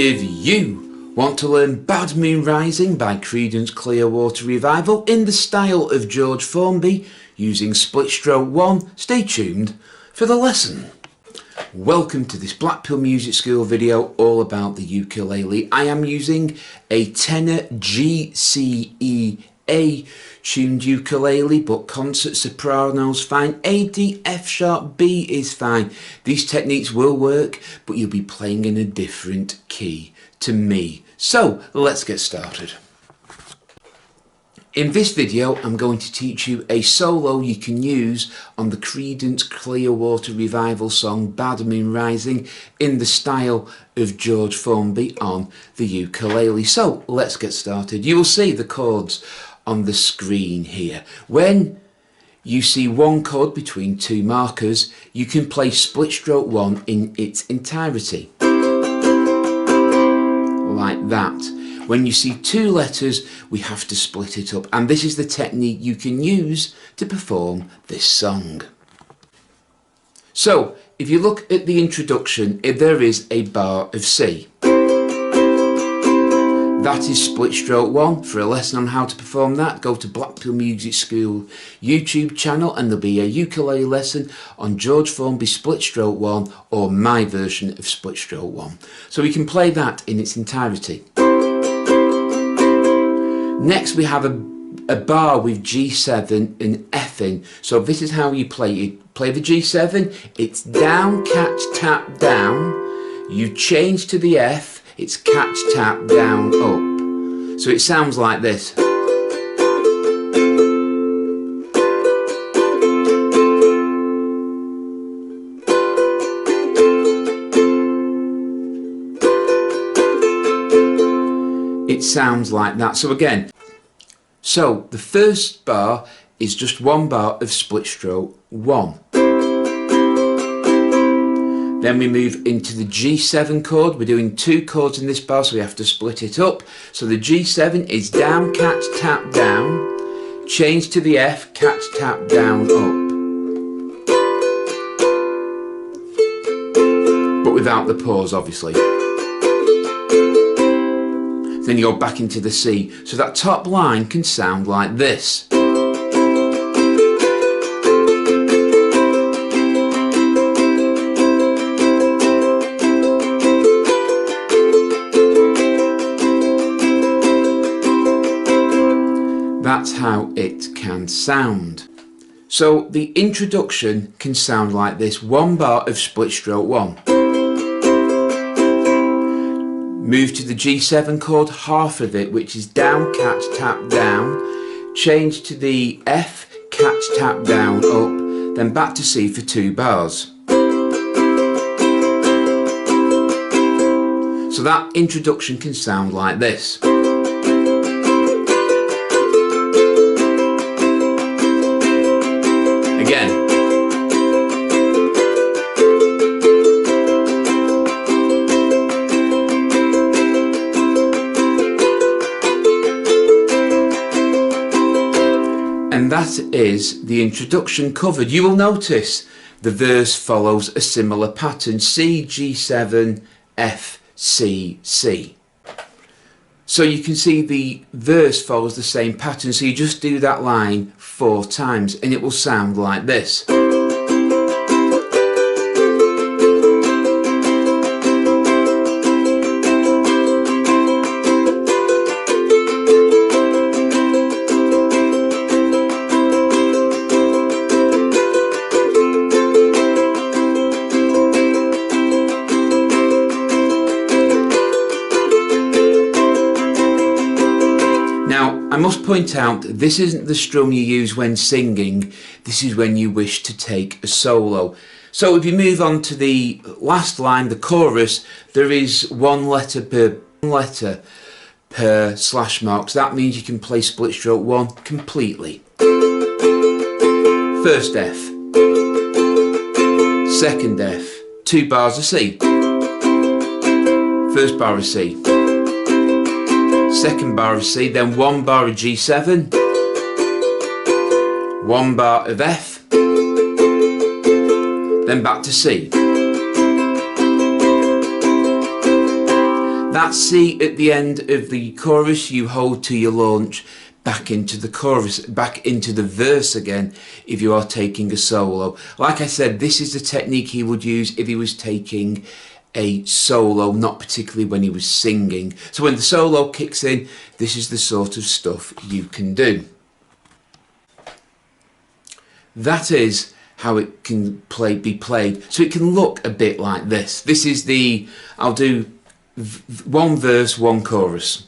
If you want to learn Bad Moon Rising by Creedence Clearwater Revival in the style of George Formby using split stroke 1, stay tuned for the lesson. Welcome to this Blackpool Music School video all about the ukulele. I am using a tenor G, C, E, A tuned ukulele, but concert soprano's fine, A, D, F sharp, B is fine. These techniques will work, but you'll be playing in a different key to me. So let's get started. In this video I'm going to teach you a solo you can use on the Creedence Clearwater Revival song Bad Moon Rising in the style of George Formby on the ukulele. So let's get started. You will see the chords on the screen here. When you see one chord between two markers, you can play split stroke 1 in its entirety, like that. When you see two letters, we have to split it up, and this is the technique you can use to perform this song. So if you look at the introduction, there is a bar of C. That is split stroke 1. For a lesson on how to perform that, go to Blackpool Music School YouTube channel and there'll be a ukulele lesson on George Formby split stroke 1 or my version of split stroke 1. So we can play that in its entirety. Next we have a bar with G7 and F in. So this is how you play it. Play the G7, it's down, catch, tap, down. You change to the F, it's catch, tap, down, up. So it sounds like this. It sounds like that. So again, so the first bar is just one bar of split stroke 1. Then we move into the G7 chord. We're doing two chords in this bar, so we have to split it up. So the G7 is down, catch, tap, down. Change to the F, catch, tap, down, up. But without the pause, obviously. Then you go back into the C. So that top line can sound like this. That's how it can sound. So the introduction can sound like this. One bar of split stroke 1. Move to the G7 chord, half of it, which is down, catch, tap, down. Change to the F, catch, tap, down, up. Then back to C for 2 bars. So that introduction can sound like this. Again. And that is the introduction covered. You will notice the verse follows a similar pattern. C, G7, F, C, C. So you can see the verse follows the same pattern. So you just do that line 4 times and it will sound like this. Now, I must point out, this isn't the strum you use when singing, this is when you wish to take a solo. So if you move on to the last line, the chorus, there is one letter per slash mark. So that means you can play split stroke 1 completely. First F, second F, 2 bars of C, first bar of C, second bar of C, then 1 bar of G7, 1 bar of F, then back to C. That C at the end of the chorus you hold to your launch back into the chorus, back into the verse again if you are taking a solo. Like I said, this is the technique he would use if he was taking a solo, not particularly when he was singing. So when the solo kicks in, this is the sort of stuff you can do. That is how it can be played. So it can look a bit like this. This is the, I'll do one verse, one chorus.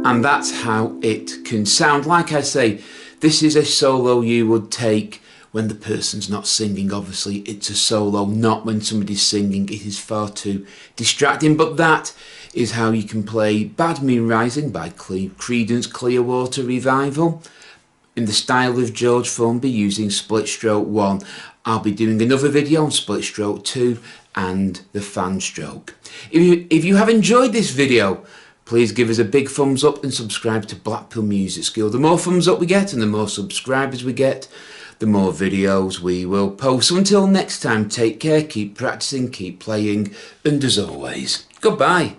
And that's how it can sound. Like I say, this is a solo you would take when the person's not singing. Obviously, it's a solo, not when somebody's singing. It is far too distracting. But that is how you can play Bad Moon Rising by Creedence Clearwater Revival in the style of George Formby using split stroke 1. I'll be doing another video on split stroke 2 and the fan stroke. If you have enjoyed this video, please give us a big thumbs up and subscribe to Blackpool Music School. The more thumbs up we get and the more subscribers we get, the more videos we will post. So until next time, take care, keep practicing, keep playing, and as always, goodbye.